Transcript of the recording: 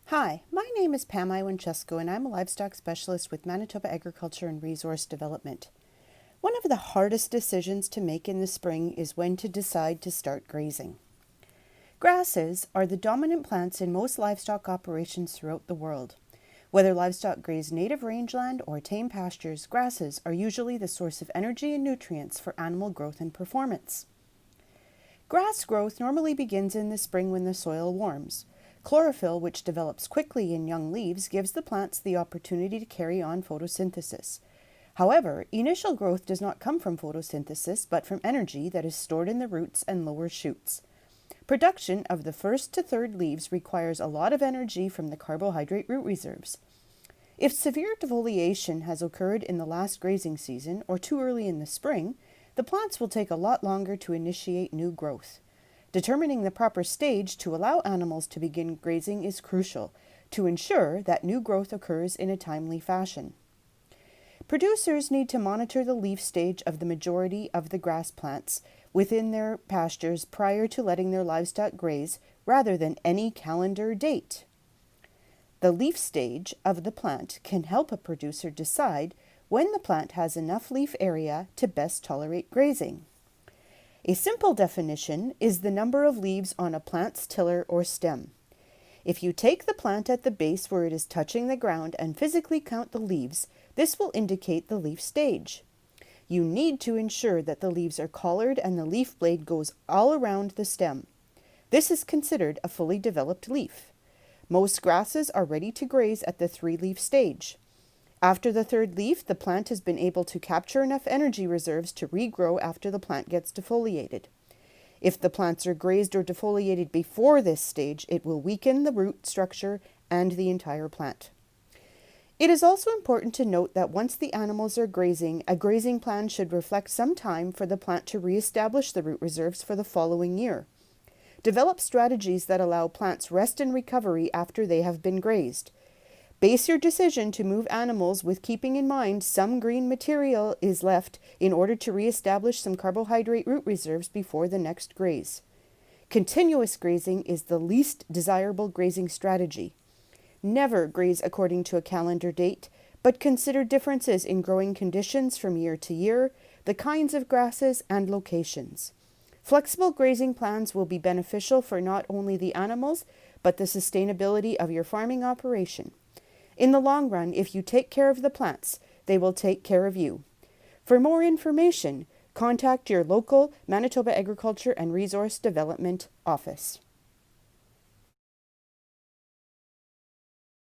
Hi, my name is Pam Iwanchescu and I'm a livestock specialist with Manitoba Agriculture and Resource Development. One of the hardest decisions to make in the spring is when to decide to start grazing. Grasses are the dominant plants in most livestock operations throughout the world. Whether livestock graze native rangeland or tame pastures, grasses are usually the source of energy and nutrients for animal growth and performance. Grass growth normally begins in the spring when the soil warms. Chlorophyll, which develops quickly in young leaves, gives the plants the opportunity to carry on photosynthesis. However, initial growth does not come from photosynthesis, but from energy that is stored in the roots and lower shoots. Production of the first to third leaves requires a lot of energy from the carbohydrate root reserves. If severe defoliation has occurred in the last grazing season or too early in the spring, the plants will take a lot longer to initiate new growth. Determining the proper stage to allow animals to begin grazing is crucial to ensure that new growth occurs in a timely fashion. Producers need to monitor the leaf stage of the majority of the grass plants within their pastures prior to letting their livestock graze rather than any calendar date. The leaf stage of the plant can help a producer decide when the plant has enough leaf area to best tolerate grazing. A simple definition is the number of leaves on a plant's tiller or stem. If you take the plant at the base where it is touching the ground and physically count the leaves, this will indicate the leaf stage. You need to ensure that the leaves are collared and the leaf blade goes all around the stem. This is considered a fully developed leaf. Most grasses are ready to graze at the 3-leaf stage. After the 3rd leaf, the plant has been able to capture enough energy reserves to regrow after the plant gets defoliated. If the plants are grazed or defoliated before this stage, it will weaken the root structure and the entire plant. It is also important to note that once the animals are grazing, a grazing plan should reflect some time for the plant to reestablish the root reserves for the following year. Develop strategies that allow plants rest and recovery after they have been grazed. Base your decision to move animals with keeping in mind some green material is left in order to reestablish some carbohydrate root reserves before the next graze. Continuous grazing is the least desirable grazing strategy. Never graze according to a calendar date, but consider differences in growing conditions from year to year, the kinds of grasses, and locations. Flexible grazing plans will be beneficial for not only the animals, but the sustainability of your farming operation. In the long run, if you take care of the plants, they will take care of you. For more information, contact your local Manitoba Agriculture and Resource Development office.